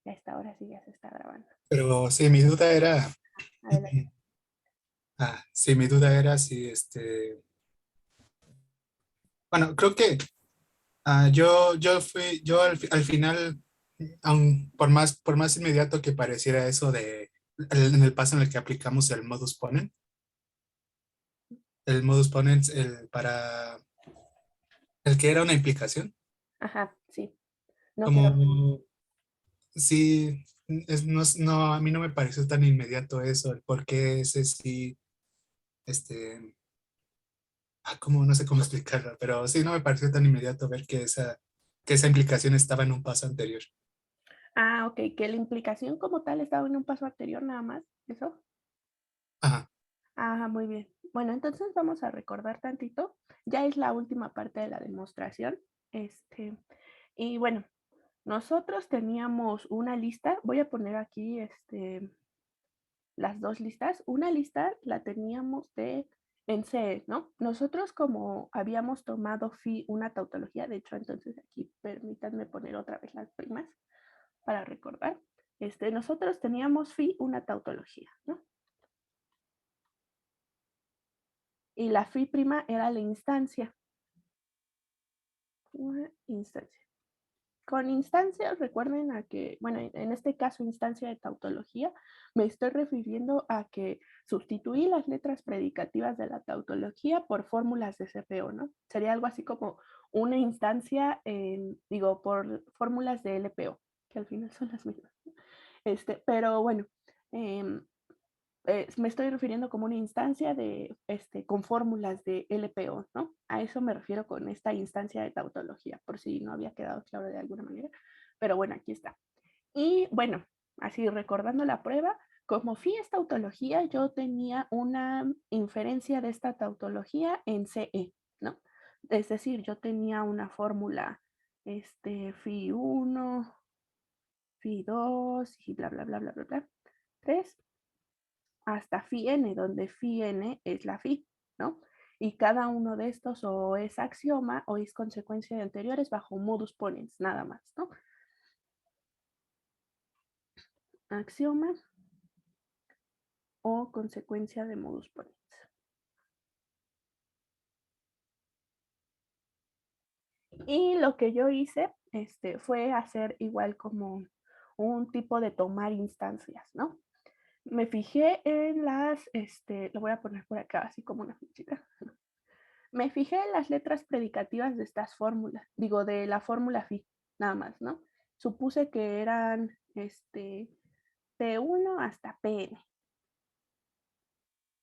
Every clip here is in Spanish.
Ya está, ahora sí ya se está grabando. Pero sí, mi duda era, Adelante. sí, mi duda era si bueno, creo que yo al final, aun por más inmediato que pareciera eso en el paso en el que aplicamos el modus ponens, el que era una implicación, Ajá, sí. No quedó. como sí, no, a mí no me pareció tan inmediato eso, el por qué ese sí, este, como no sé cómo explicarlo, pero sí, no me pareció tan inmediato ver que esa implicación estaba en un paso anterior. Ah, ok, que la implicación como tal estaba en un paso anterior nada más, ¿eso? Ajá, Ah, muy bien. Bueno, entonces vamos a recordar tantito. Ya es la última parte de la demostración. Este, y bueno, nosotros teníamos una lista. Voy a poner aquí las dos listas. Una lista la teníamos en CE, ¿no? Nosotros como habíamos tomado una tautología, de hecho, entonces aquí permítanme poner otra vez las primas para recordar. Nosotros teníamos una tautología, ¿no? Y la phi prima era la instancia. Una instancia. Con instancias, recuerden a que, bueno, en este caso, instancia de tautología, me estoy refiriendo a que sustituí las letras predicativas de la tautología por fórmulas de CPO, ¿no? Sería algo así como una instancia, digo, por fórmulas de LPO, que al final son las mismas. Pero bueno, eh, me estoy refiriendo como una instancia con fórmulas de LPO, ¿no? A eso me refiero con esta instancia de tautología, por si no había quedado claro de alguna manera. Pero bueno, aquí está. Y bueno, así recordando la prueba, como fui esta tautología, yo tenía una inferencia de esta tautología en CE, ¿no? Es decir, yo tenía una fórmula, phi 1, phi 2 y bla, bla, bla, bla, bla, bla, 3 hasta phi n, donde phi n es la phi, ¿no? Y cada uno de estos o es axioma o es consecuencia de anteriores bajo modus ponens, nada más, ¿no? Axioma o consecuencia de modus ponens. Y lo que yo hice fue hacer igual como un tipo de tomar instancias, ¿no? Me fijé en lo voy a poner por acá así como una fichita. Me fijé en las letras predicativas de estas fórmulas, digo, de la fórmula phi, nada más, ¿no? Supuse que eran P1 hasta Pn,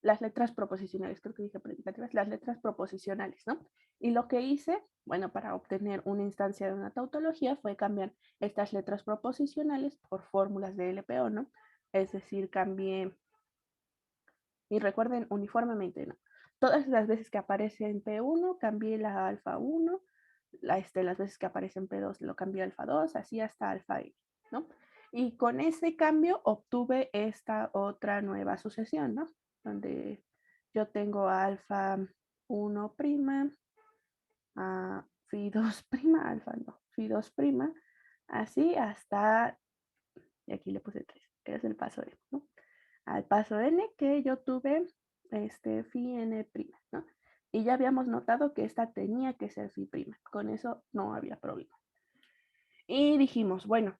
las letras proposicionales, creo que dije predicativas, las letras proposicionales, ¿no? Y lo que hice, bueno, para obtener una instancia de una tautología fue cambiar estas letras proposicionales por fórmulas de LPO, ¿no? Es decir, cambié, y recuerden uniformemente, ¿no? Todas las veces que aparece en P1, cambié la alfa 1, las veces que aparece en P2 lo cambié a alfa 2, así hasta alfa n, ¿no? Y con ese cambio obtuve esta otra nueva sucesión, ¿no? Donde yo tengo alfa 1 prima, a phi 2 prima, alfa no, phi 2 prima, así hasta, y aquí le puse 3, que es el paso n, ¿no? Al paso n que yo tuve phi n prima, ¿no? Y ya habíamos notado que esta tenía que ser phi prima, con eso no había problema. Y dijimos, bueno,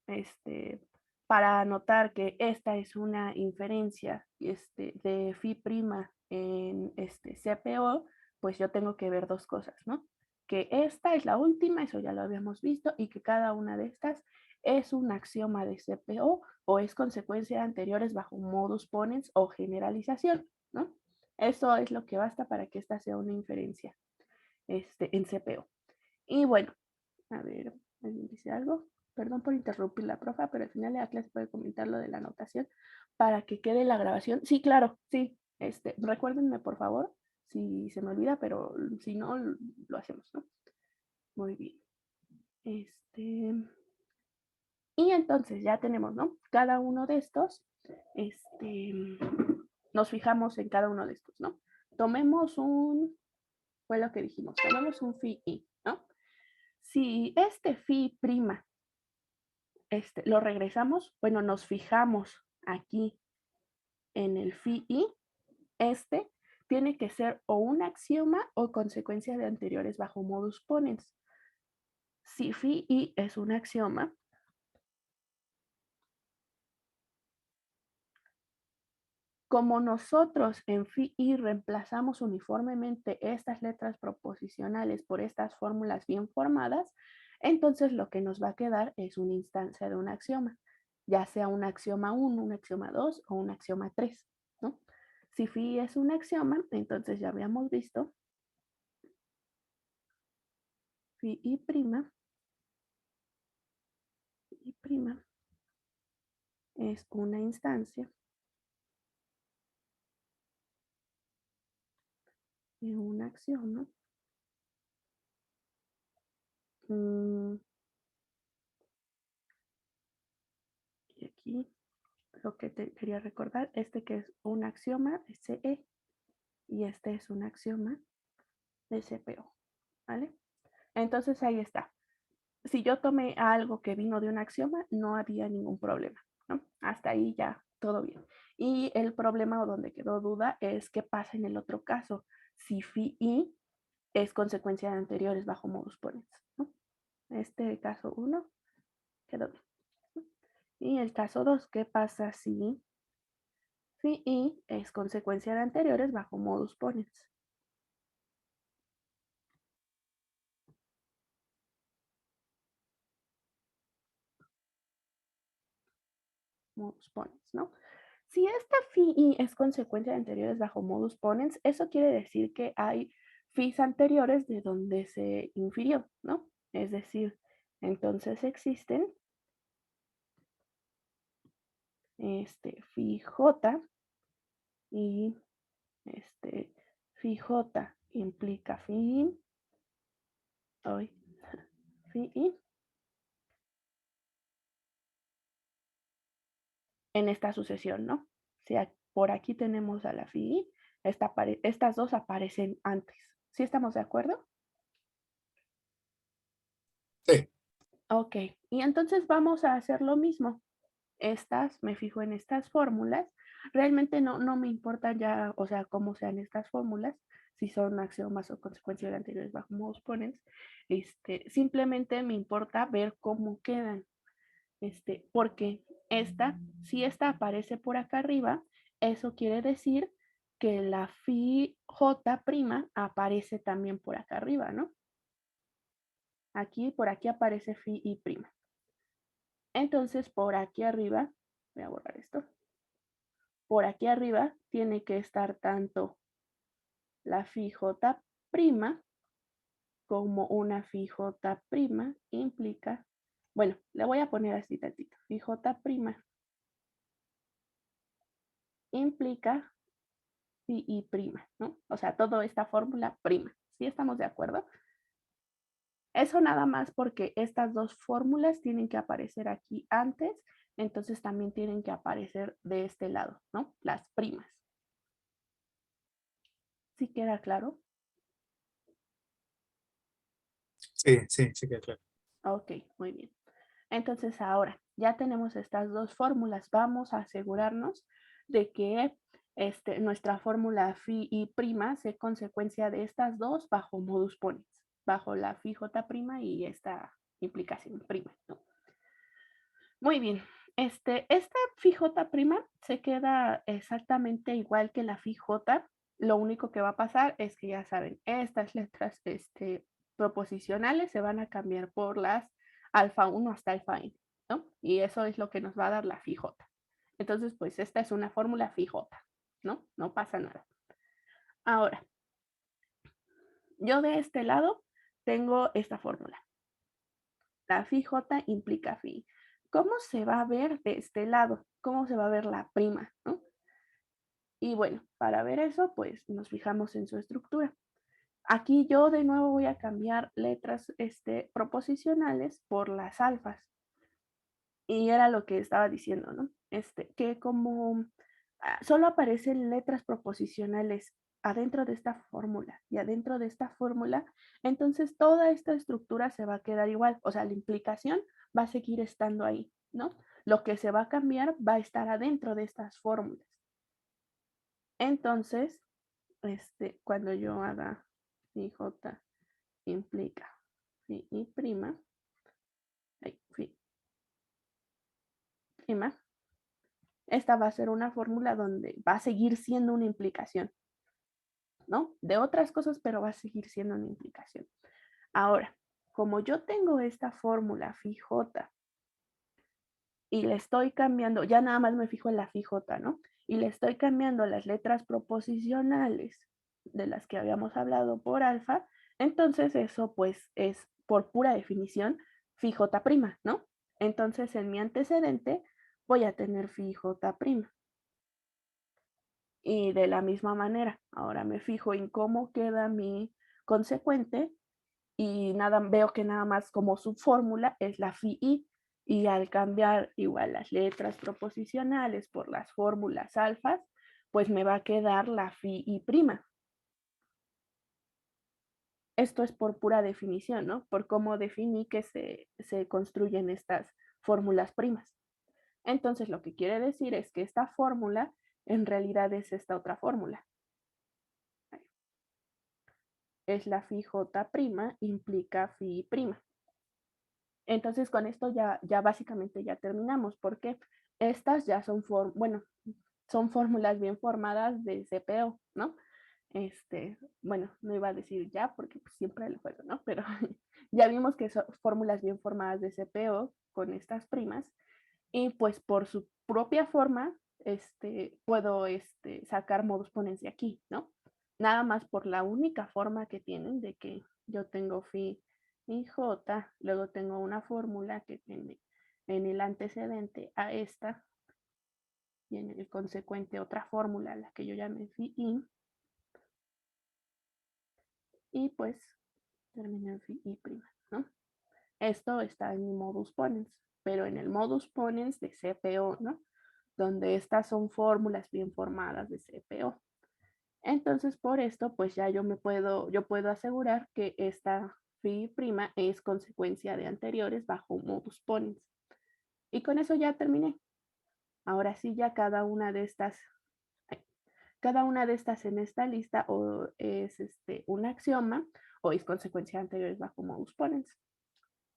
este, para notar que esta es una inferencia de phi prima en CPO, pues yo tengo que ver dos cosas, ¿no? Que esta es la última, eso ya lo habíamos visto, y que cada una de estas es un axioma de CPO o es consecuencia de anteriores bajo modus ponens o generalización, ¿no? Eso es lo que basta para que esta sea una inferencia en CPO. Y bueno, a ver, ¿alguien dice algo? Perdón por interrumpir la profa, pero al final de la clase puede comentar lo de la anotación para que quede la grabación. Sí, claro, sí. Recuérdenme, por favor, si se me olvida, pero si no, lo hacemos, ¿no? Muy bien. Y entonces ya tenemos, ¿no? Cada uno de estos, nos fijamos en cada uno de estos, ¿no? Tomemos fue lo que dijimos, tomemos un phi i, ¿no? Si este phi prima lo regresamos, bueno, nos fijamos aquí en el phi i, tiene que ser o un axioma o consecuencia de anteriores bajo modus ponens. Si phi i es un axioma, como nosotros en phi i reemplazamos uniformemente estas letras proposicionales por estas fórmulas bien formadas, entonces lo que nos va a quedar es una instancia de un axioma, ya sea un axioma 1, un axioma 2 o un axioma 3, ¿no? Si phi es un axioma, entonces ya habíamos visto phi i prima es una instancia de un axioma. Y aquí lo que te quería recordar, que es un axioma de CE y este es un axioma de CPO, ¿vale? Entonces ahí está. Si yo tomé algo que vino de un axioma, no había ningún problema, ¿no? Hasta ahí ya todo bien. Y el problema o donde quedó duda es qué pasa en el otro caso, si phi i es consecuencia de anteriores bajo modus ponens, ¿no? Este caso 1 quedó bien. Y el caso 2, ¿qué pasa si phi i es consecuencia de anteriores bajo modus ponens? Modus ponens, ¿no? Si esta phi i es consecuencia de anteriores bajo modus ponens, eso quiere decir que hay phis anteriores de donde se infirió, ¿no? Es decir, entonces existen phi j y phi j implica phi i en esta sucesión, ¿no? Si por aquí tenemos a la phi i, estas dos aparecen antes. ¿Sí estamos de acuerdo? Sí, Ok, y entonces vamos a hacer lo mismo. Me fijo en estas fórmulas. Realmente no me importa ya, o sea, cómo sean estas fórmulas, si son axiomas o consecuencias de anteriores bajo modus ponens. Simplemente me importa ver cómo quedan. Porque si esta aparece por acá arriba, eso quiere decir que la phi j' aparece también por acá arriba, ¿no? Por aquí aparece phi i prima. Entonces, por aquí arriba, voy a borrar esto. Por aquí arriba tiene que estar tanto la phi j' como una phi j' implica, bueno, le voy a poner así tantito, phi j' implica phi i prima, ¿no? O sea, toda esta fórmula prima. ¿Sí estamos de acuerdo? Eso nada más porque estas dos fórmulas tienen que aparecer aquí antes, entonces también tienen que aparecer de este lado, ¿no? Las primas. ¿Sí queda claro? sí, sí, sí queda claro. Ok, muy bien. Entonces ahora ya tenemos estas dos fórmulas. Vamos a asegurarnos de que nuestra fórmula phi i prima sea consecuencia de estas dos bajo modus ponens, bajo la phi j' y esta implicación prima, ¿no? Muy bien. Esta phi j' se queda exactamente igual que la phi j. Lo único que va a pasar es que ya saben, estas letras proposicionales se van a cambiar por las alfa 1 hasta alfa n, ¿no? Y eso es lo que nos va a dar la phi j. Entonces, pues esta es una fórmula phi j, ¿no? No pasa nada. Ahora, yo de este lado tengo esta fórmula. La phi j implica phi. ¿Cómo se va a ver de este lado? ¿Cómo se va a ver la prima? ¿No? Y bueno, para ver eso, pues nos fijamos en su estructura. Aquí yo de nuevo voy a cambiar letras proposicionales por las alfas. Y era lo que estaba diciendo, ¿no? Que como solo aparecen letras proposicionales adentro de esta fórmula y adentro de esta fórmula, entonces toda esta estructura se va a quedar igual. O sea, la implicación va a seguir estando ahí, ¿no? Lo que se va a cambiar va a estar adentro de estas fórmulas. Entonces, cuando yo haga phi j implica phi i prima, phi prima, esta va a ser una fórmula donde va a seguir siendo una implicación, ¿no? De otras cosas, pero va a seguir siendo una implicación. Ahora, como yo tengo esta fórmula phi j y le estoy cambiando, ya nada más me fijo en la phi j, ¿no? Y le estoy cambiando las letras proposicionales de las que habíamos hablado por alfa, entonces eso pues es por pura definición phi j prima, ¿no? Entonces en mi antecedente voy a tener phi j prima. Y de la misma manera, ahora me fijo en cómo queda mi consecuente y nada, veo que nada más como su fórmula es la phi i. Y al cambiar igual las letras proposicionales por las fórmulas alfas, pues me va a quedar la phi i prima. Esto es por pura definición, ¿no? Por cómo definí que se construyen estas fórmulas primas. Entonces, lo que quiere decir es que esta fórmula en realidad es esta otra fórmula. Es la phi j prima implica phi prima. Entonces, con esto ya básicamente ya terminamos, porque estas ya son, son fórmulas bien formadas de CPO, ¿no? Bueno, no iba a decir ya porque pues, siempre lo juego, ¿no? Pero ya vimos que son fórmulas bien formadas de CPO con estas primas y pues por su propia forma puedo sacar modus ponens de aquí, ¿no? Nada más por la única forma que tienen de que yo tengo phi y j, luego tengo una fórmula que tiene en el antecedente a esta y en el consecuente otra fórmula, la que yo llamé phi i, y pues termina en phi i prima, ¿no? Esto está en mi modus ponens, pero en el modus ponens de CPO, ¿no? Donde estas son fórmulas bien formadas de CPO. Entonces, por esto, pues ya yo puedo asegurar que esta phi prima es consecuencia de anteriores bajo modus ponens. Y con eso ya terminé. Ahora sí, ya cada una de estas en esta lista o es un axioma o es consecuencia de anteriores bajo modus ponens.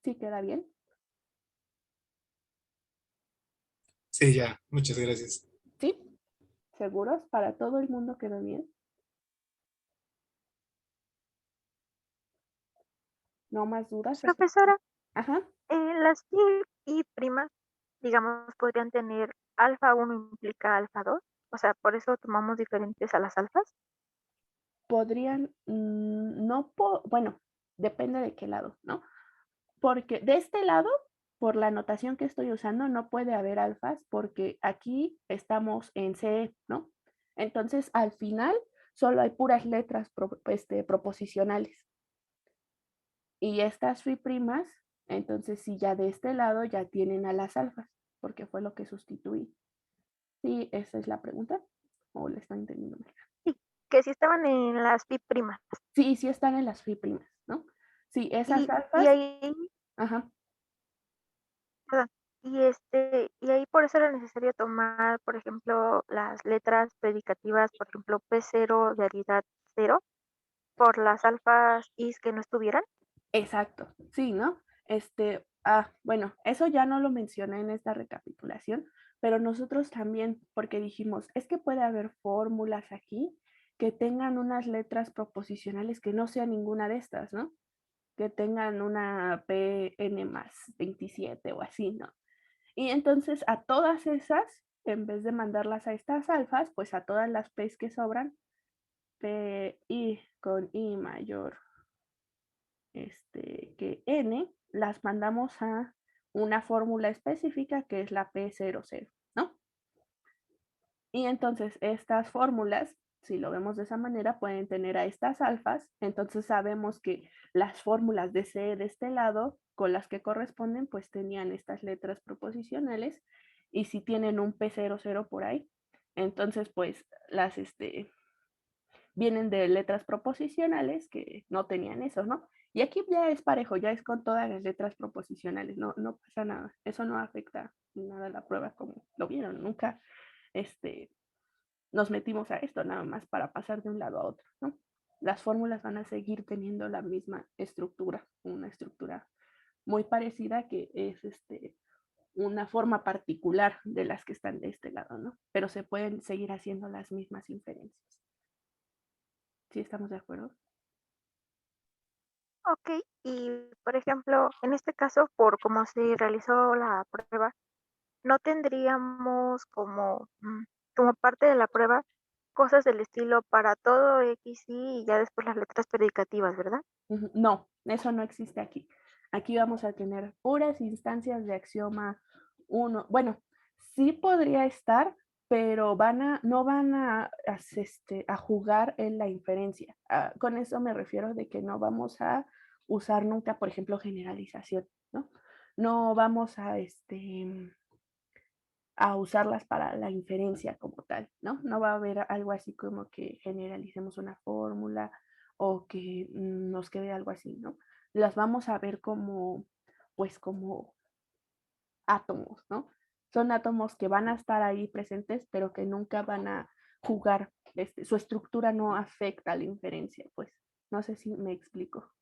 ¿Sí queda bien? Sí, ya, muchas gracias. ¿Sí? ¿Seguros? ¿Para todo el mundo quedó bien? ¿No más dudas? Profesora, Ajá. las pi y primas, digamos, podrían tener alfa 1 implica alfa 2, o sea, por eso tomamos diferentes a las alfas. Podrían, no, bueno, depende de qué lado, ¿no? Porque de este lado, por la notación que estoy usando, no puede haber alfas porque aquí estamos en CE, ¿no? Entonces, al final, solo hay puras letras proposicionales. Y estas phi primas, entonces sí, ya de este lado ya tienen a las alfas, porque fue lo que sustituí. Sí, esa es la pregunta. ¿O le estoy entendiendo mal? Sí, que sí estaban en las pi primas. Sí, sí están en las phi primas, ¿no? Sí, esas Y alfas, ahí, ajá, perdón, y ahí por eso era necesario tomar, por ejemplo, las letras predicativas, por ejemplo, P0, realidad 0, por las alfas is que no estuvieran. exacto, sí, ¿no? Bueno, eso ya no lo mencioné en esta recapitulación, pero nosotros también, porque dijimos, es que puede haber fórmulas aquí que tengan unas letras proposicionales que no sea ninguna de estas, ¿no? Que tengan una PN más 27 o así, ¿no? Y entonces a todas esas, en vez de mandarlas a estas alfas, pues a todas las P's que sobran, PI con I mayor que N, las mandamos a una fórmula específica que es la P00, ¿no? Y entonces estas fórmulas, si lo vemos de esa manera, pueden tener a estas alfas. Entonces sabemos que las fórmulas de C de este lado, con las que corresponden, pues tenían estas letras proposicionales. Y si tienen un P00 por ahí, entonces pues vienen de letras proposicionales que no tenían eso, ¿no? Y aquí ya es parejo, ya es con todas las letras proposicionales, no pasa nada. Eso no afecta nada a la prueba, como lo vieron. Nunca nos metimos a esto nada más para pasar de un lado a otro, ¿no? Las fórmulas van a seguir teniendo la misma estructura, una estructura muy parecida que es una forma particular de las que están de este lado, ¿no? Pero se pueden seguir haciendo las mismas inferencias. ¿Sí estamos de acuerdo? Ok, y por ejemplo, en este caso, por cómo se realizó la prueba, no tendríamos como parte de la prueba cosas del estilo para todo X, Y y ya después las letras predicativas, ¿verdad? No, eso no existe aquí. Aquí vamos a tener puras instancias de axioma 1. Bueno, sí podría estar, pero no van a jugar en la inferencia. Con eso me refiero de que no vamos a usar nunca, por ejemplo, generalización, ¿no? No vamos a usarlas para la inferencia como tal, ¿no? No va a haber algo así como que generalicemos una fórmula o que nos quede algo así, ¿no? Las vamos a ver como, pues como átomos, ¿no? Son átomos que van a estar ahí presentes, pero que nunca van a jugar, su estructura no afecta a la inferencia, pues. No sé si me explico.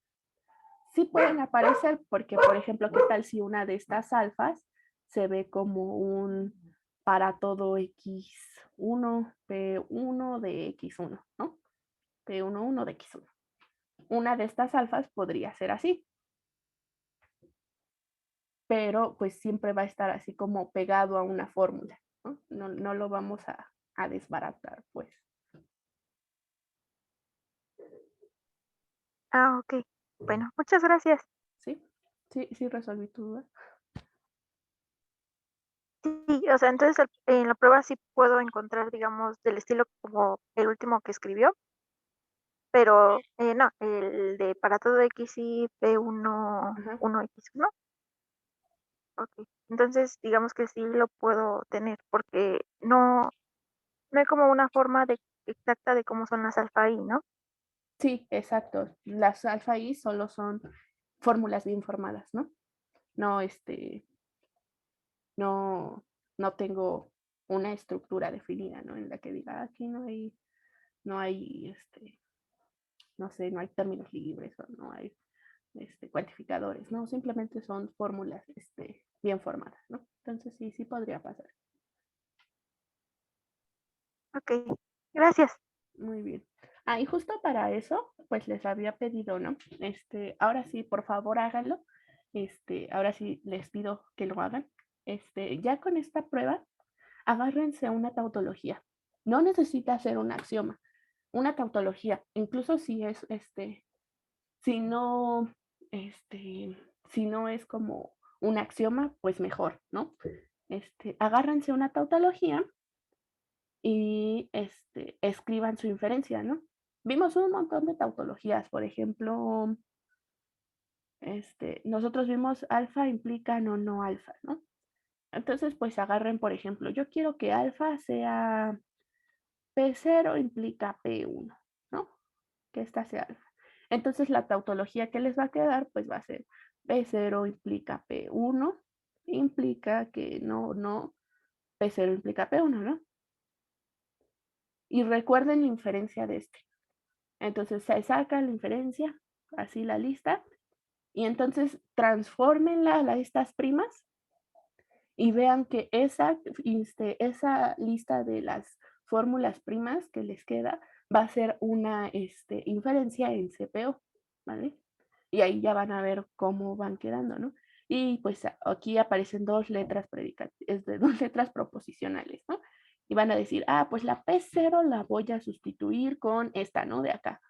Sí pueden aparecer porque, por ejemplo, ¿qué tal si una de estas alfas se ve como un para todo X1, P1 de X1, ¿no? P11 de X1. Una de estas alfas podría ser así, pero pues siempre va a estar así como pegado a una fórmula, ¿no? No lo vamos a desbaratar, pues. Ah, ok. Bueno, muchas gracias. ¿Sí? Sí resolví tu duda. Sí, o sea, entonces en la prueba sí puedo encontrar, digamos, del estilo como el último que escribió, pero no, el de para todo X y P1, Ajá. 1X1. Ok. Entonces, digamos que sí lo puedo tener, porque no hay como una forma exacta de cómo son las alfa I, ¿no? Sí, exacto. Las alfa I solo son fórmulas bien formadas, ¿no? No, no, no tengo una estructura definida, ¿no? En la que diga, aquí no hay, no sé, no hay términos libres o no hay cuantificadores, ¿no? Simplemente son fórmulas bien formadas, ¿no? Entonces sí podría pasar. Ok, gracias. Muy bien. Ah, y justo para eso, pues les había pedido, ¿no? Ahora sí, por favor, háganlo. Ahora sí les pido que lo hagan. Ya con esta prueba, agárrense una tautología. No necesita ser un axioma, una tautología. Incluso si es, si no, si no es como un axioma, pues mejor, ¿no? Agárrense una tautología y escriban su inferencia, ¿no? Vimos un montón de tautologías, por ejemplo, nosotros vimos alfa implica no alfa, ¿no? Entonces, pues agarren, por ejemplo, yo quiero que alfa sea P0 implica P1, ¿no? Que esta sea alfa. Entonces, la tautología que les va a quedar, pues va a ser P0 implica P1, implica que no, P0 implica P1, ¿no? Y recuerden la inferencia de este. Entonces se saca la inferencia, así la lista, y entonces transfórmenla a estas primas y vean que esa lista de las fórmulas primas que les queda va a ser una inferencia en CPO, ¿vale? Y ahí ya van a ver cómo van quedando, ¿no? Y pues aquí aparecen dos letras dos letras proposicionales, ¿no? Y van a decir, pues la P0 la voy a sustituir con esta, ¿no? De acá.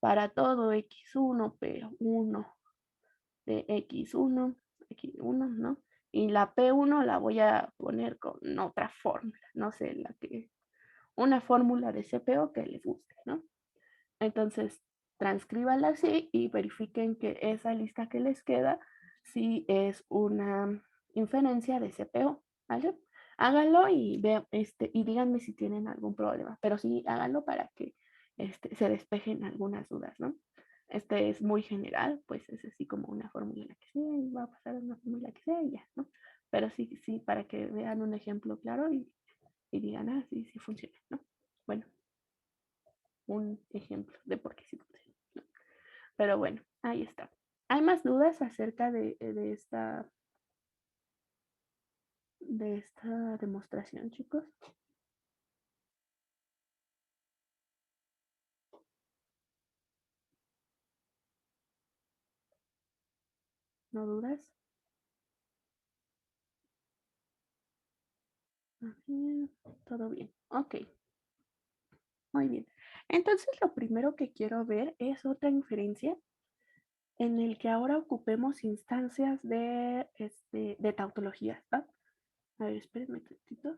Para todo X1, P1 de X1, X1, ¿no? Y la P1 la voy a poner con otra fórmula, no sé, una fórmula de CPO que les guste, ¿no? Entonces, transcríbanla así y verifiquen que esa lista que les queda sí es una inferencia de CPO, ¿vale? Háganlo y y díganme si tienen algún problema, pero sí háganlo para que se despejen algunas dudas, ¿no? este es muy general, pues es así como una fórmula que sea y va a pasar a una fórmula que sea y ya, ¿no? Pero sí, sí, para que vean un ejemplo claro y digan, ah, sí, sí funciona, ¿no? Bueno, un ejemplo de por qué sí funciona, ¿no? Pero bueno, ahí está. ¿Hay más dudas acerca de esta demostración, chicos? ¿No dudas? Todo bien. Ok, muy bien. Entonces, lo primero que quiero ver es otra inferencia en el que ahora ocupemos instancias de tautología. ¿Va? A ver, espérenme un tantito.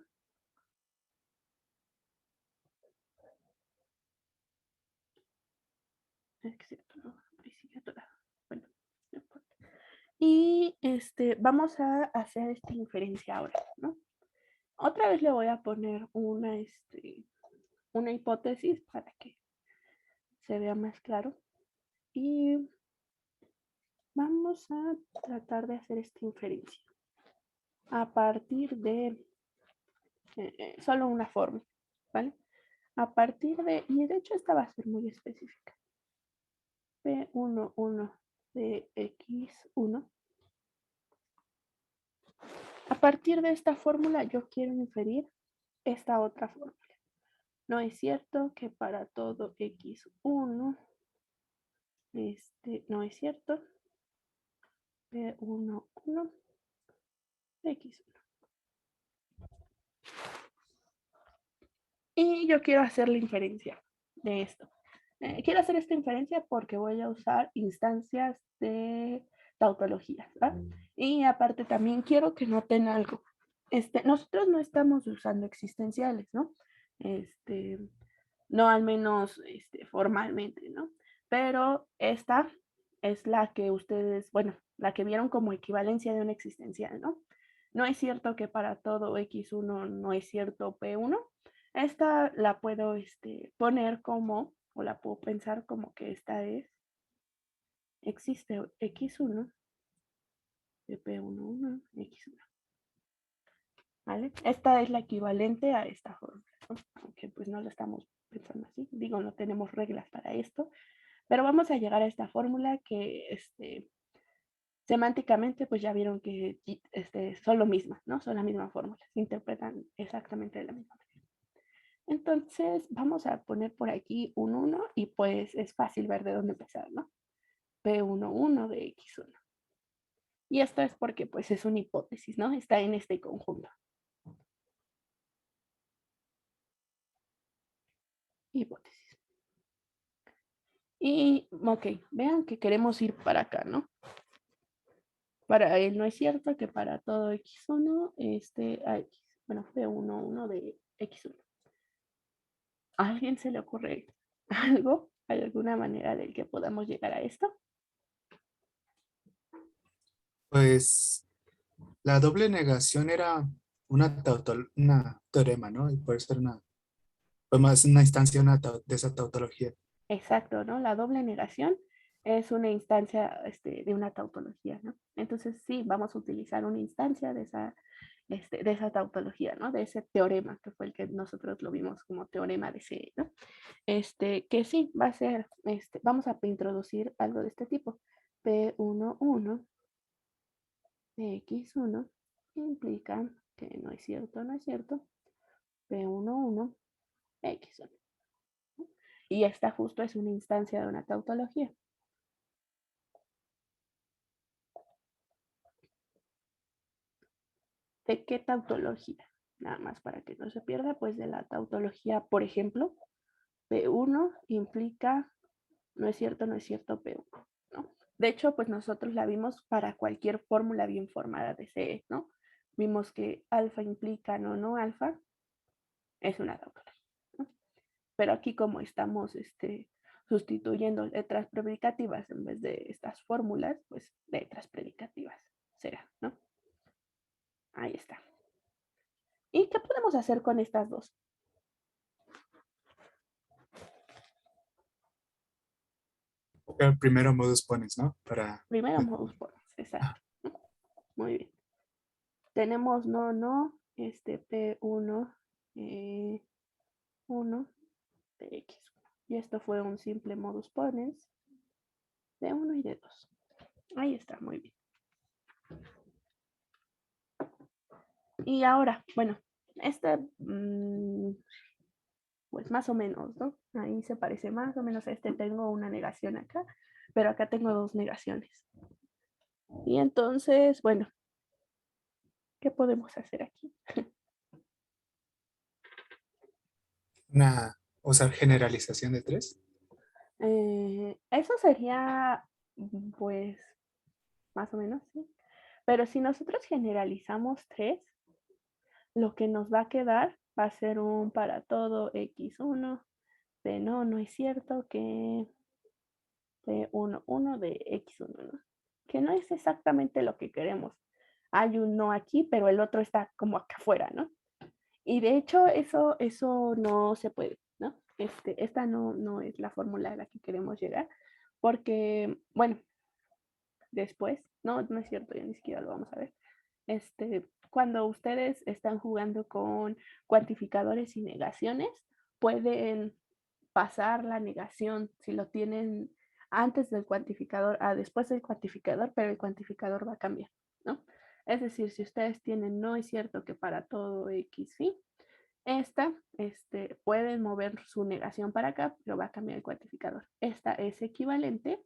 Es cierto, no, ahí sigue atorado. Bueno, no importa. Y vamos a hacer esta inferencia ahora, ¿no? Otra vez le voy a poner una hipótesis para que se vea más claro. Y vamos a tratar de hacer esta inferencia a partir de solo una forma, ¿vale? A partir de, y de hecho esta va a ser muy específica. P11 de X1. A partir de esta fórmula yo quiero inferir esta otra fórmula. No es cierto que para todo X1, no es cierto, P11 de X1. Y yo quiero hacer la inferencia de esto. Quiero hacer esta inferencia porque voy a usar instancias de tautología, ¿va? Y aparte también quiero que noten algo. Nosotros no estamos usando existenciales, ¿no? No al menos formalmente, ¿no? Pero esta es la que ustedes, bueno, la que vieron como equivalencia de una existencial, ¿no? No es cierto que para todo X1 no es cierto P1. Esta la puedo poner como, o la puedo pensar como que esta existe X1 de P11 X1. ¿Vale? Esta es la equivalente a esta fórmula, ¿no? Aunque pues no lo estamos pensando así, digo, no tenemos reglas para esto, pero vamos a llegar a esta fórmula que semánticamente pues ya vieron que son lo mismas, ¿no? Son la misma fórmula, se interpretan exactamente de la misma manera. Entonces vamos a poner por aquí un 1 y pues es fácil ver de dónde empezar, ¿no? P11 de X1. Y esto es porque pues es una hipótesis, ¿no? Está en este conjunto. Hipótesis. Y, ok, vean que queremos ir para acá, ¿no? Para él no es cierto que para todo X1, X, bueno, P11 de X1. ¿A alguien se le ocurre algo? ¿Hay alguna manera de que podamos llegar a esto? Pues la doble negación era una teorema, ¿no? Y por eso era fue más una instancia de esa tautología. Exacto, ¿no? La doble negación es una instancia de una tautología, ¿no? Entonces sí, vamos a utilizar una instancia de esa tautología, ¿no? De ese teorema, que fue el que nosotros lo vimos como teorema de C, ¿no? Que sí, va a ser, vamos a introducir algo de este tipo. P11 de X1 implica que no es cierto, no es cierto. P11 de X1. Y esta justo es una instancia de una tautología. ¿De qué tautología? Nada más para que no se pierda, pues de la tautología, por ejemplo, P1 implica, no es cierto, no es cierto, P1, ¿no? De hecho, pues nosotros la vimos para cualquier fórmula bien formada de C, ¿no? Vimos que alfa implica no alfa, es una tautología, ¿no? Pero aquí como estamos sustituyendo letras predicativas en vez de estas fórmulas, pues letras predicativas será, ¿no? Ahí está. ¿Y qué podemos hacer con estas dos? Pero primero modus ponens, ¿no? Para... Primero modus ponens, exacto. Muy bien. Tenemos P1, 1 de X. Y esto fue un simple modus ponens de 1 y de 2. Ahí está, muy bien. Y ahora, bueno, pues más o menos, ¿no? Ahí se parece más o menos a tengo una negación acá, pero acá tengo dos negaciones. Y entonces, bueno, ¿qué podemos hacer aquí? Usar generalización de 3. Eso sería, pues, más o menos, sí. Pero si nosotros generalizamos 3, lo que nos va a quedar va a ser un para todo x1 de no es cierto que P1 de x1, ¿no? Que no es exactamente lo que queremos. Hay un no aquí, pero el otro está como acá afuera, ¿no? Y de hecho eso no se puede, ¿no? Esta no es la fórmula a la que queremos llegar, porque, bueno, después, no es cierto, ya ni siquiera lo vamos a ver. Cuando ustedes están jugando con cuantificadores y negaciones, pueden pasar la negación si lo tienen antes del cuantificador a después del cuantificador, pero el cuantificador va a cambiar, ¿no? Es decir, si ustedes tienen no es cierto que para todo x fin, pueden mover su negación para acá, pero va a cambiar el cuantificador. Esta es equivalente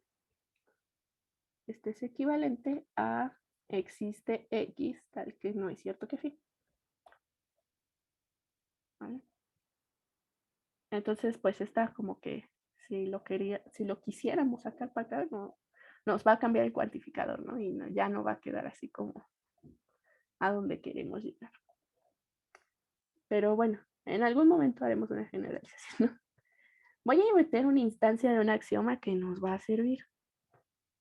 a existe X tal que no es cierto que fin. ¿Vale? Entonces, pues está como que si lo quisiéramos sacar para acá, no, nos va a cambiar el cuantificador, ¿no? Y ya no va a quedar así como a donde queremos llegar. Pero bueno, en algún momento haremos una generalización, ¿no? Voy a meter una instancia de un axioma que nos va a servir,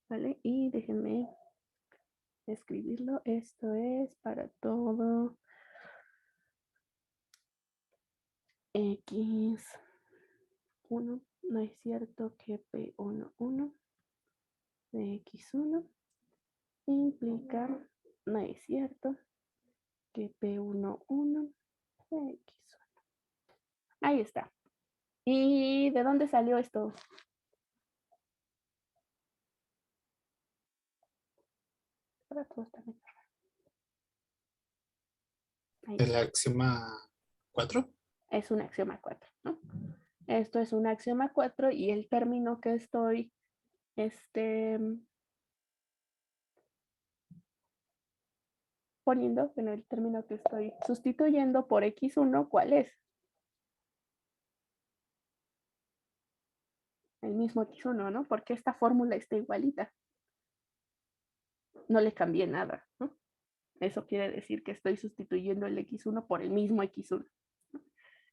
¿vale? Y déjenme escribirlo. Esto es para todo X1. No es cierto que P11 de X1 implica, no es cierto que P11 de X1. Ahí está. ¿Y de dónde salió esto? Para todos también. Ahí El está. axioma 4. Es un axioma 4, ¿no? Esto es un axioma 4 y el término que estoy poniendo, bueno, el término que estoy sustituyendo por X1, ¿cuál es? El mismo X1, ¿no? Porque esta fórmula está igualita. No le cambié nada, ¿no? Eso quiere decir que estoy sustituyendo el X1 por el mismo X1.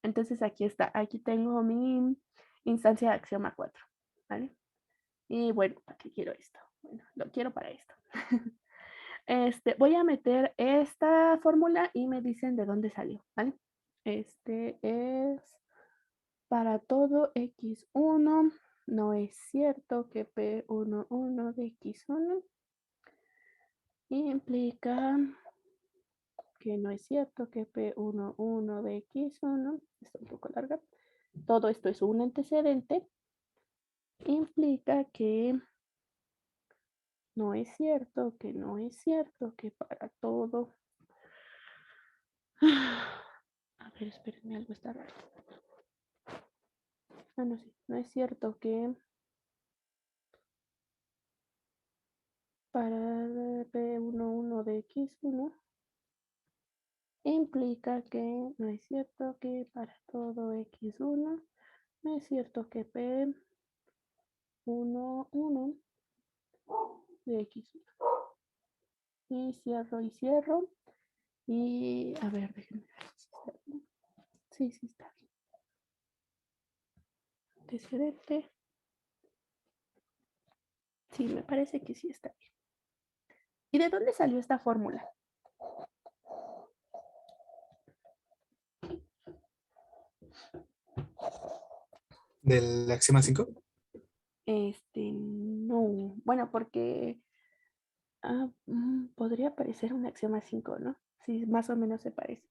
Entonces aquí está, aquí tengo mi instancia de axioma 4, ¿vale? Y bueno, ¿para qué quiero esto? Bueno, lo quiero para esto. Voy a meter esta fórmula y me dicen de dónde salió, ¿vale? Este es para todo X1, no es cierto que P11 de X1 implica que no es cierto que P11 de X1, está un poco larga, todo esto es un antecedente, implica que no es cierto que para todo. A ver, espérenme, algo está raro. No, sí, no es cierto que para P11 de X1 implica que no es cierto que para todo X1, no es cierto que P11 de X1. Y cierro y cierro. Y a ver, déjenme ver si está bien. Sí, sí está bien. Antecedente. Sí, me parece que sí está bien. ¿Y de dónde salió esta fórmula? Del axioma 5. Bueno, porque podría parecer un axioma 5, ¿no? Sí, más o menos se parece.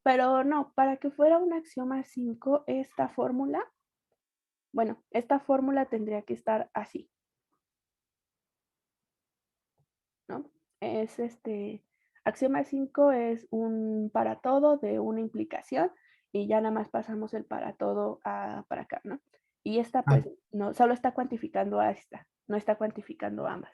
Pero no, para que fuera un axioma 5, esta fórmula, bueno, esta fórmula tendría que estar así, ¿no? Es axioma 5 es un para todo de una implicación y ya nada más pasamos el para todo para acá, ¿no? Y esta Ah, pues no, solo está cuantificando a esta, no está cuantificando a ambas.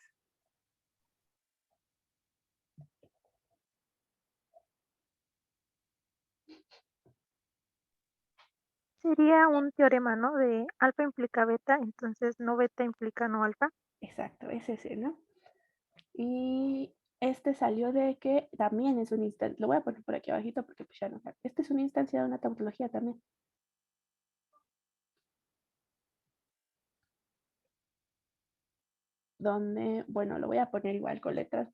Sería un teorema, ¿no? De alfa implica beta, entonces no beta implica no alfa. Exacto, es ese, ¿no? Y este salió de que también es un instancia, lo voy a poner por aquí abajito porque pues ya no sabe. Este es una instancia de una tautología también. Donde, bueno, lo voy a poner igual con letras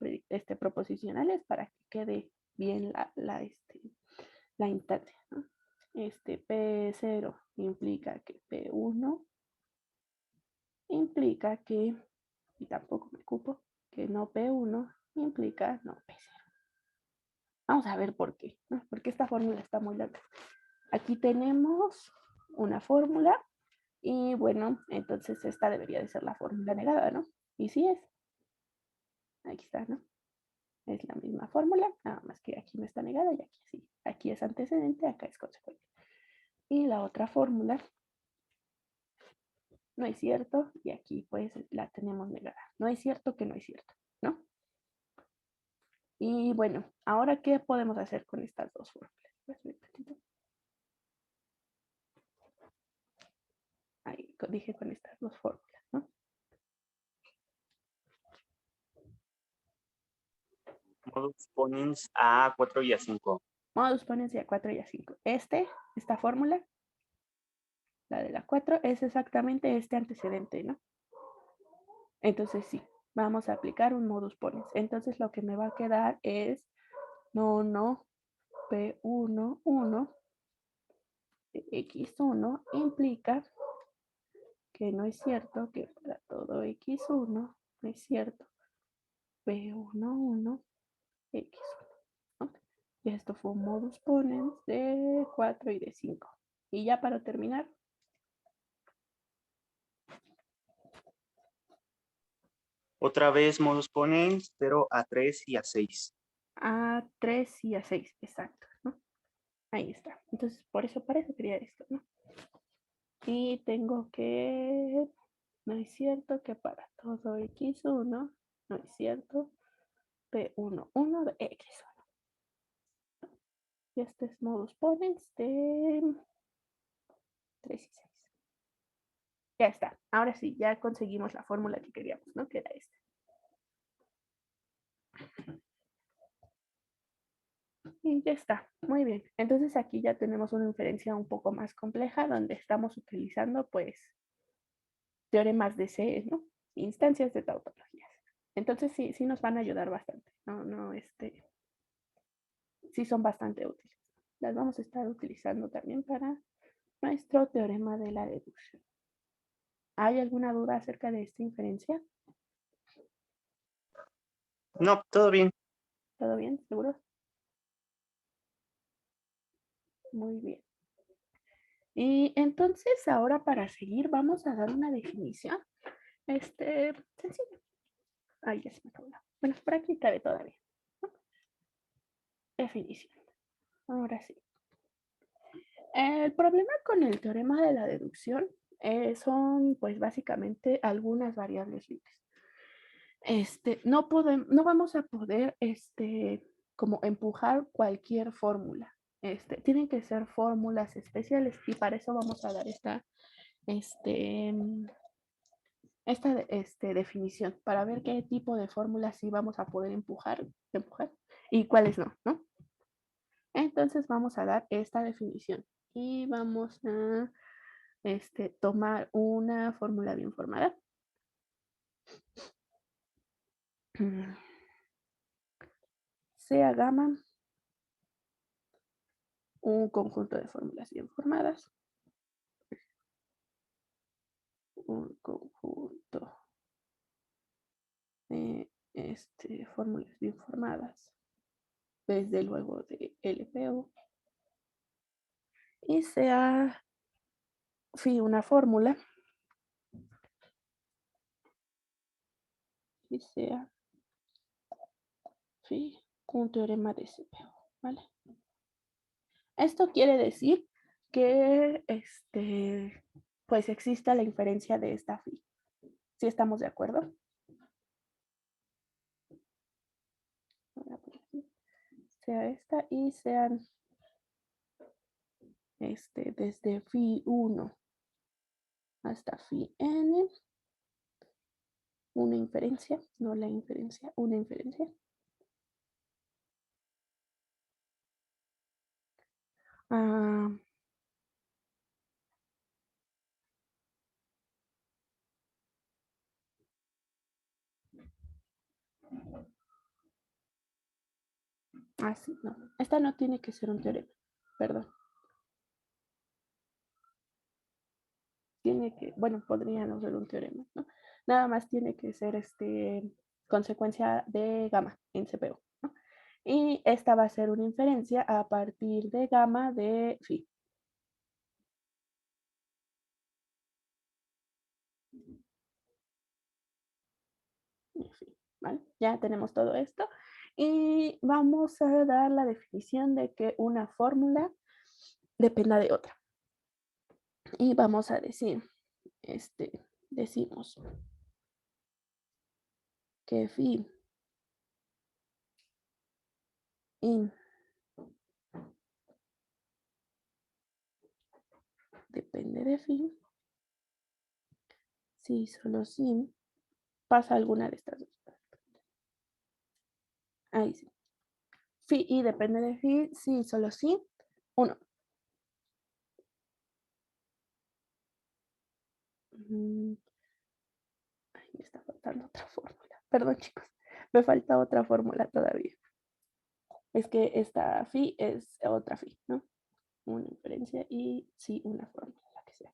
proposicionales para que quede bien la instancia, ¿no? P0 implica que P1 implica que, y tampoco me ocupo, que no P1 implica no P0. Vamos a ver por qué, ¿no? Porque esta fórmula está muy larga. Aquí tenemos una fórmula y bueno, entonces esta debería de ser la fórmula negada, ¿no? Y sí es. Aquí está, ¿no? Es la misma fórmula, nada más que aquí no está negada y aquí sí. Aquí es antecedente, acá es consecuencia. Y la otra fórmula no es cierto y aquí pues la tenemos negada. No es cierto que no es cierto, ¿no? Y bueno, ahora ¿qué podemos hacer con estas dos fórmulas? Ahí dije con estas dos fórmulas, ¿no? Modus ponens a 4 y a 5. Modus ponens y a 4 y a 5. Esta fórmula, la de la 4, es exactamente este antecedente, ¿no? Entonces sí, vamos a aplicar un modus ponens. Entonces lo que me va a quedar es no, P1, 1, X1 implica que no es cierto que para todo X1 no es cierto P1, 1, X1. ¿No? Y esto fue un modus ponens de 4 y de 5. Y ya para terminar, Otra vez modus ponens, pero a 3 y a 6. a 3 y a 6, exacto, ¿no? Ahí está. Entonces, para eso quería esto, ¿no? Y tengo que, no es cierto que para todo X1, no es cierto, P1, 1 de X1. Y este es modus ponens de 3 y 6. Ya está. Ahora sí, ya conseguimos la fórmula que queríamos, ¿no? Que era esta. Y ya está. Muy bien. Entonces aquí ya tenemos una inferencia un poco más compleja donde estamos utilizando, pues, teoremas de C, ¿no? Instancias de tautologías. Entonces sí nos van a ayudar bastante. Sí son bastante útiles. Las vamos a estar utilizando también para nuestro teorema de la deducción. ¿Hay alguna duda acerca de esta inferencia? No, todo bien. ¿Todo bien? ¿Seguro? Muy bien. Y entonces ahora para seguir vamos a dar una definición sencilla. Ay, ya se me acabó. Bueno, por aquí cabe todavía. ¿No? Definición. Ahora sí. El problema con el teorema de la deducción son pues básicamente algunas variables libres. No vamos a poder como empujar cualquier fórmula. Tienen que ser fórmulas especiales y para eso vamos a dar este, definición para ver qué tipo de fórmulas sí vamos a poder empujar y cuáles no, ¿no? Entonces vamos a dar esta definición y vamos a tomar una fórmula bien formada. Sea gamma un conjunto de fórmulas bien formadas. Un conjunto fórmulas bien formadas, desde luego de LPO, y sea phi una fórmula, y sea phi un teorema de CPO, ¿vale? Esto quiere decir que pues exista la inferencia de esta phi. ¿Sí estamos de acuerdo? Sea esta y sean desde phi 1 hasta phi n, una inferencia, no la inferencia, una inferencia. Sí, no. Esta no tiene que ser un teorema, perdón. Tiene que, bueno, podría no ser un teorema, ¿no? Nada más tiene que ser consecuencia de gamma en CPO, ¿no? Y esta va a ser una inferencia a partir de gamma de phi. ¿Vale? Ya tenemos todo esto. Y vamos a dar la definición de que una fórmula dependa de otra. Y vamos a decir, decimos que phi in depende de phi si solo si pasa alguna de estas dos. Ahí sí. Phi i depende de phi si solo si 1. Ay, me está faltando otra fórmula. Perdón, chicos. Me falta otra fórmula todavía. Es que esta phi es otra phi, ¿no? Una inferencia y sí, una fórmula, la que sea.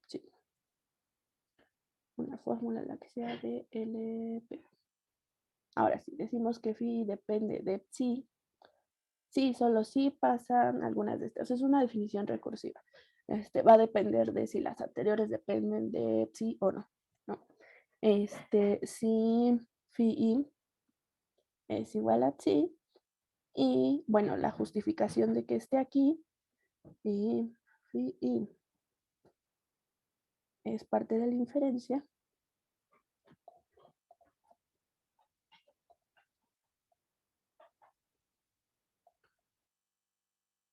Sí. Una fórmula, la que sea de LP. Ahora sí, decimos que phi depende de psi. Sí, solo si pasan algunas de estas. Es una definición recursiva. Va a depender de si las anteriores dependen de psi o no, ¿no? Si phi i es igual a psi, y bueno, la justificación de que esté aquí, y phi i es parte de la inferencia,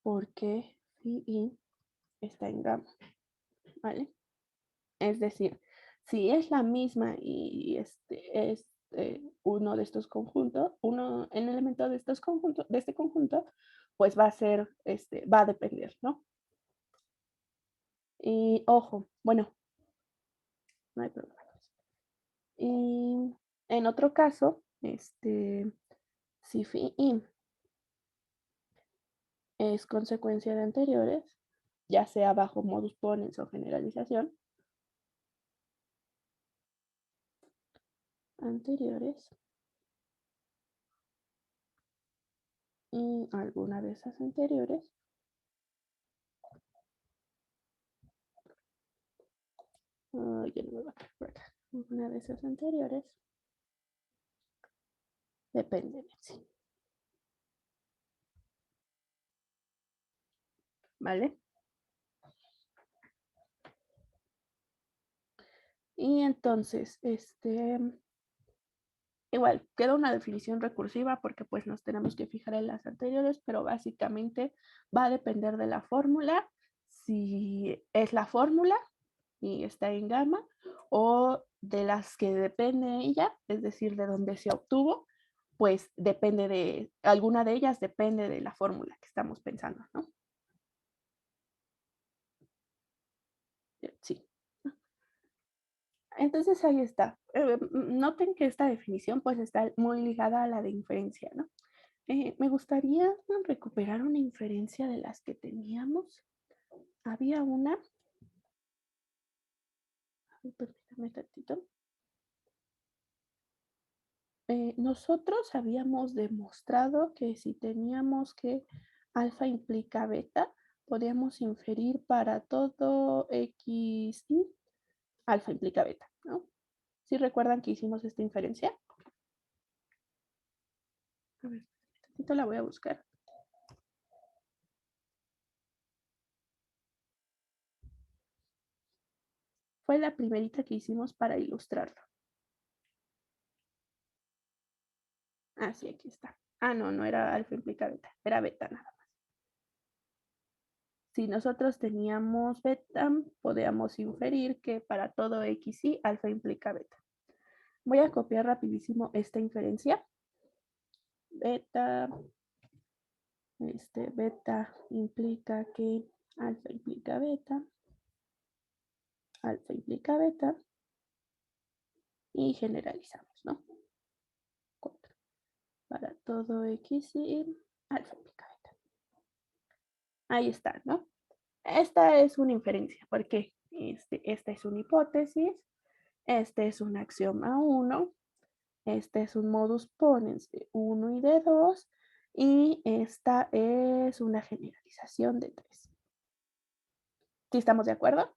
porque phi i está en gamma, ¿vale? Es decir, si es la misma y es uno de estos conjuntos, un elemento de estos conjuntos, de este conjunto, pues va a ser, va a depender, ¿no? Y ojo, bueno, no hay problema. Y en otro caso, si phi i es consecuencia de anteriores, ya sea bajo modus ponens o generalización, anteriores, y alguna de esas anteriores, ya no me va a recordar, una de esas anteriores, depende de sí, ¿vale? Y entonces, igual, queda una definición recursiva porque pues nos tenemos que fijar en las anteriores, pero básicamente va a depender de la fórmula, si es la fórmula y está en gamma, o de las que depende ella, es decir, de donde se obtuvo, pues depende de, alguna de ellas depende de la fórmula que estamos pensando, ¿no? Sí. Entonces ahí está. Noten que esta definición pues está muy ligada a la de inferencia, ¿no? Me gustaría recuperar una inferencia de las que teníamos. Había una Permítame tantito. Nosotros habíamos demostrado que si teníamos que alfa implica beta, podíamos inferir para todo x y alfa implica beta, ¿no? ¿Sí recuerdan que hicimos esta inferencia? A ver, tantito la voy a buscar. Fue la primerita que hicimos para ilustrarlo. Ah, sí, aquí está. Ah, no, no era alfa implica beta, era beta nada más. Si nosotros teníamos beta, podíamos inferir que para todo x y alfa implica beta. Voy a copiar rapidísimo esta inferencia. Beta, beta implica que alfa implica beta, alfa implica beta, y generalizamos, ¿no? 4. Para todo x y alfa implica beta. Ahí está, ¿no? Esta es una inferencia, porque esta es una hipótesis, este es un axioma 1, este es un modus ponens de 1 y de 2, y esta es una generalización de 3. ¿Sí estamos de acuerdo?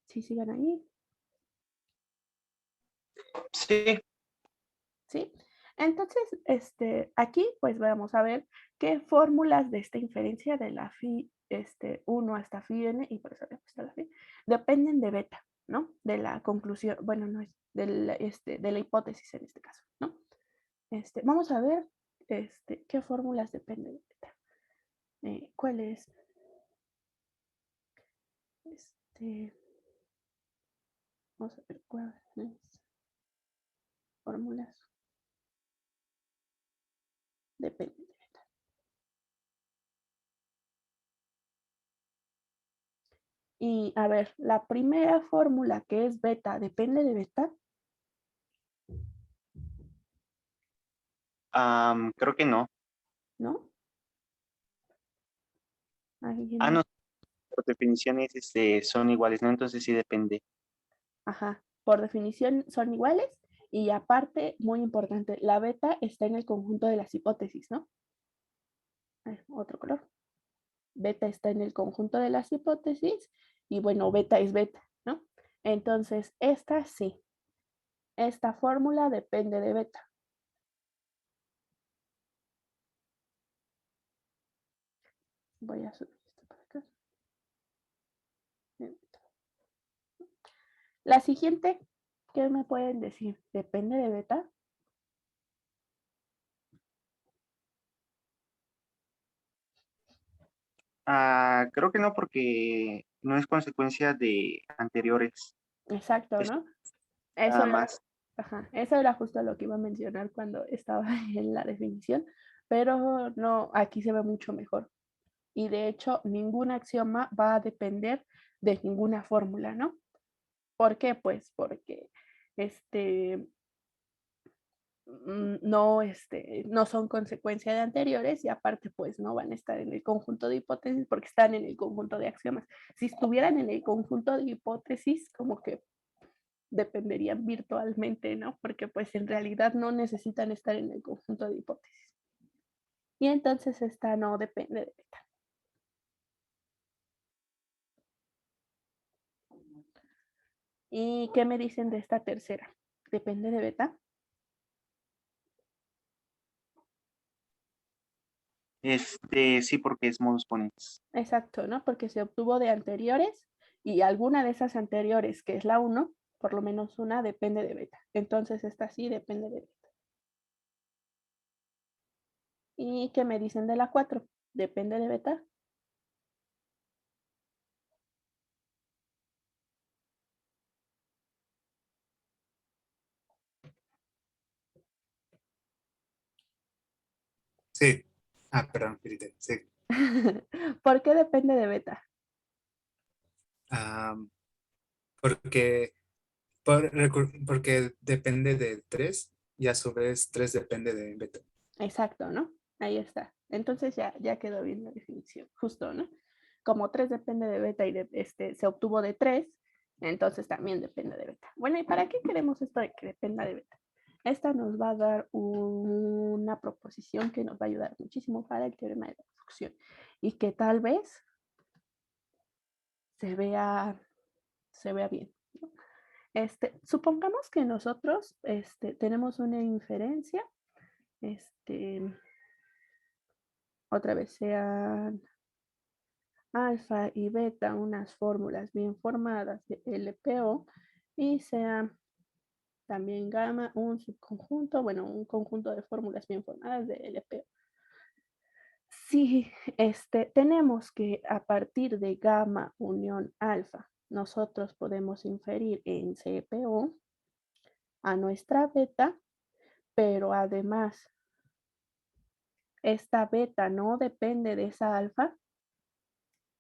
Sí, sigan ahí. Sí, ¿Sí? Entonces, aquí pues vamos a ver qué fórmulas de esta inferencia de la phi 1 hasta phi n, y por eso le he puesto la phi, dependen de beta, ¿no? De la conclusión, bueno, no es, de la hipótesis en este caso, ¿no? Vamos a ver qué fórmulas dependen de beta. ¿Cuál es? Vamos a ver cuáles fórmulas dependen de beta. Y a ver, la primera fórmula que es beta, ¿depende de beta? creo que no. ¿No? Ah, no, por definiciones son iguales, ¿no? Entonces sí depende. Ajá, por definición son iguales, y aparte, muy importante, la beta está en el conjunto de las hipótesis, ¿no? Otro color. Beta está en el conjunto de las hipótesis, y bueno, beta es beta, ¿no? Entonces, esta sí. Esta fórmula depende de beta. Voy a subir esto para acá. La siguiente, ¿qué me pueden decir? ¿Depende de beta? Creo que no, porque no es consecuencia de anteriores. Exacto, Es ¿no? Eso nada era, más. ajá, eso era justo lo que iba a mencionar cuando estaba en la definición, pero no, aquí se ve mucho mejor. Y de hecho, ningún axioma va a depender de ninguna fórmula, ¿no? ¿Por qué? Pues porque no, no son consecuencia de anteriores, y aparte pues no van a estar en el conjunto de hipótesis porque están en el conjunto de axiomas. Si estuvieran en el conjunto de hipótesis, como que dependerían virtualmente, ¿no? Porque pues en realidad no necesitan estar en el conjunto de hipótesis. Y entonces esta no depende de beta. ¿Y qué me dicen de esta tercera? ¿Depende de beta? Sí, porque es modus ponens. Exacto, ¿no? Porque se obtuvo de anteriores, y alguna de esas anteriores, que es la 1, por lo menos una, depende de beta. Entonces esta sí depende de beta. ¿Y qué me dicen de la 4? ¿Depende de beta? Sí. Ah, perdón, grité. Sí. ¿Por qué depende de beta? Am, porque, porque depende de 3 y a su vez 3 depende de beta. Exacto, ¿no? Ahí está. Entonces ya quedó bien la definición, justo, ¿no? Como 3 depende de beta y se obtuvo de 3, entonces también depende de beta. Bueno, ¿y para qué queremos esto de que dependa de beta? Esta nos va a dar una proposición que nos va a ayudar muchísimo para el teorema de la inducción y que tal vez se vea bien, ¿no? Supongamos que nosotros tenemos una inferencia, otra vez sean alfa y beta, unas fórmulas bien formadas de LPO, y sean también gamma, un subconjunto, bueno, un conjunto de fórmulas bien formadas de LPO. Si tenemos que a partir de gamma unión alfa, nosotros podemos inferir en CPO a nuestra beta, pero además esta beta no depende de esa alfa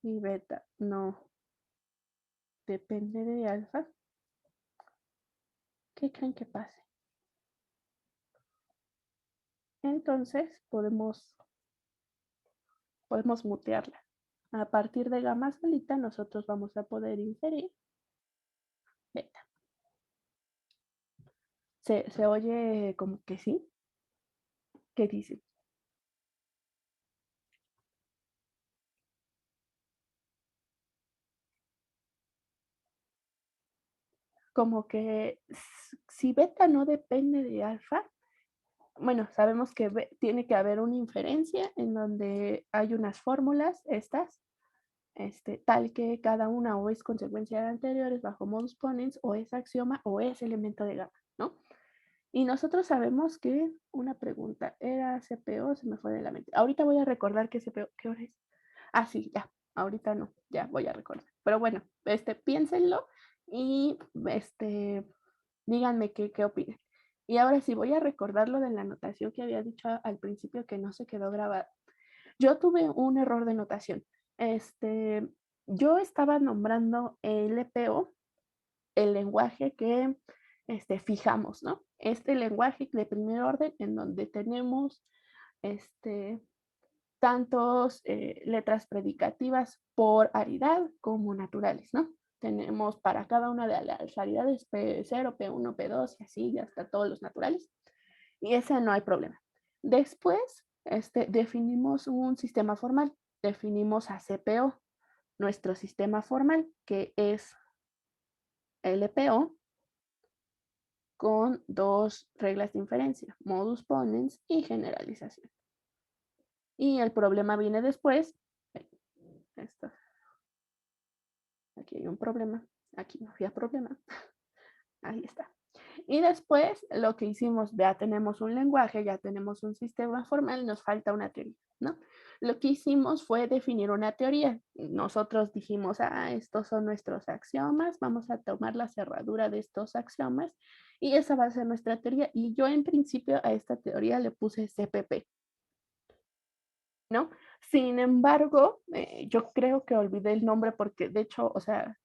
y beta no depende de alfa, ¿qué creen que pase? Entonces podemos mutearla. A partir de gamma solita nosotros vamos a poder inferir beta. ¿Se oye como que sí? ¿Qué dicen? Como que si beta no depende de alfa, bueno, sabemos que tiene que haber una inferencia en donde hay unas fórmulas, estas, tal que cada una o es consecuencia de anteriores bajo modus ponens, o es axioma, o es elemento de gamma, ¿no? Y nosotros sabemos que una pregunta era CPO, se me fue de la mente. Ahorita voy a recordar qué CPO, ¿qué hora es? Ah, sí, ya, ahorita no, ya voy a recordar. Pero bueno, piénsenlo y díganme qué opinan. Y ahora sí, voy a recordar lo de la anotación que había dicho al principio que no se quedó grabada. Yo tuve un error de notación. Yo estaba nombrando LPO, el lenguaje que fijamos, ¿no? Este lenguaje de primer orden en donde tenemos tantos letras predicativas por aridad como naturales, ¿no? Tenemos para cada una de las aridades P0, P1, P2 y así, y hasta todos los naturales. Y ese no hay problema. Después, definimos un sistema formal. Definimos a CPO, nuestro sistema formal, que es LPO, con dos reglas de inferencia, modus ponens y generalización. Y el problema viene después. Esto. Aquí hay un problema. Aquí no había problema. Ahí está. Y después lo que hicimos, ya tenemos un lenguaje, ya tenemos un sistema formal, nos falta una teoría, ¿no? Lo que hicimos fue definir una teoría. Nosotros dijimos, estos son nuestros axiomas, vamos a tomar la cerradura de estos axiomas y esa va a ser nuestra teoría. Y yo en principio a esta teoría le puse CPP, ¿no? Sin embargo, yo creo que olvidé el nombre porque de hecho, o sea,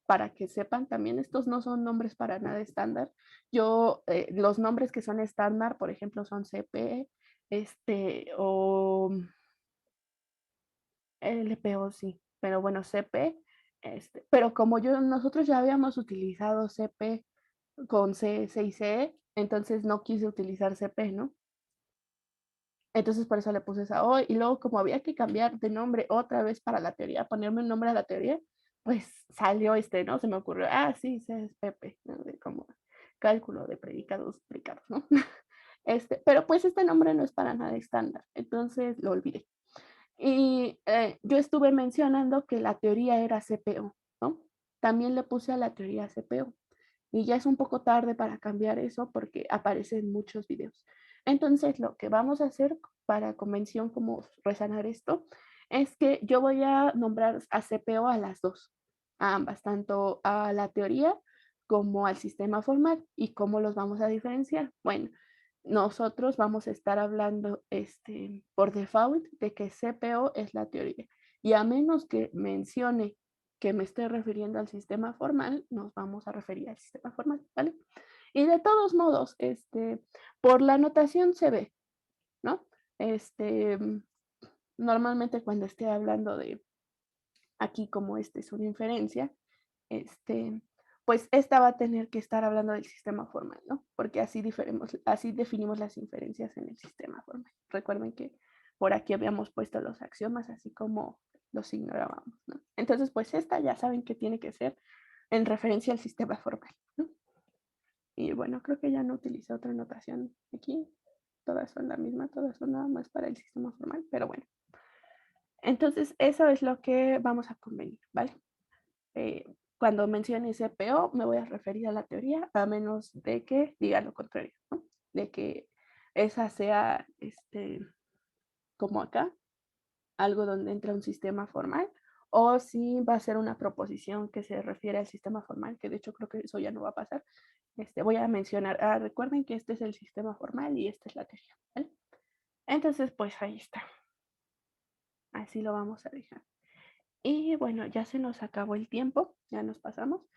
para que sepan también, estos no son nombres para nada estándar. Los nombres que son estándar, por ejemplo, son CP, o LPO, sí, pero bueno, CP, pero como nosotros ya habíamos utilizado CP con CS y CE, entonces no quise utilizar CP, ¿no? Entonces por eso le puse esa O y luego como había que cambiar de nombre otra vez para la teoría, ponerme un nombre a la teoría, pues salió ¿no? Se me ocurrió, sí, es Pepe, ¿no? Como cálculo de predicados, ¿no? Pero pues este nombre no es para nada estándar, entonces lo olvidé. Y yo estuve mencionando que la teoría era CPO, ¿no? También le puse a la teoría CPO. Y ya es un poco tarde para cambiar eso porque aparecen muchos videos. Entonces, lo que vamos a hacer para convención, como resanar esto, es que yo voy a nombrar a CPO a las dos, a ambas, tanto a la teoría como al sistema formal. ¿Y cómo los vamos a diferenciar? Bueno, nosotros vamos a estar hablando por default de que CPO es la teoría. Y a menos que mencione que me estoy refiriendo al sistema formal, nos vamos a referir al sistema formal, ¿vale? Y de todos modos, por la notación se ve, Normalmente cuando esté hablando de aquí, como es una inferencia, pues esta va a tener que estar hablando del sistema formal, ¿no? Porque así definimos las inferencias en el sistema formal. Recuerden que por aquí habíamos puesto los axiomas, así como los ignorábamos, ¿no? Entonces, pues esta ya saben que tiene que ser en referencia al sistema formal, ¿no? Y bueno, creo que ya no utilicé otra notación aquí. Todas son la misma, todas son nada más para el sistema formal, pero bueno. Entonces, eso es lo que vamos a convenir, ¿vale? Cuando mencione CPO, me voy a referir a la teoría, a menos de que diga lo contrario, ¿no? De que esa sea, como acá, algo donde entra un sistema formal, o si va a ser una proposición que se refiere al sistema formal, que de hecho creo que eso ya no va a pasar. Voy a mencionar, recuerden que este es el sistema formal y esta es la teoría, ¿vale? Entonces, pues ahí está. Así lo vamos a dejar. Y bueno, ya se nos acabó el tiempo, ya nos pasamos.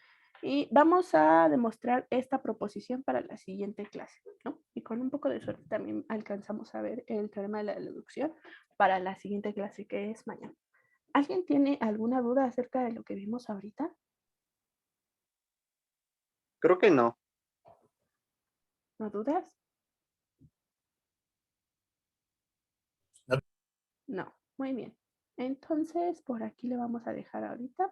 Y vamos a demostrar esta proposición para la siguiente clase, ¿no? Y con un poco de suerte también alcanzamos a ver el teorema de la deducción para la siguiente clase, que es mañana. ¿Alguien tiene alguna duda acerca de lo que vimos ahorita? Creo que no. ¿No dudas? No. No, muy bien. Entonces, por aquí le vamos a dejar ahorita.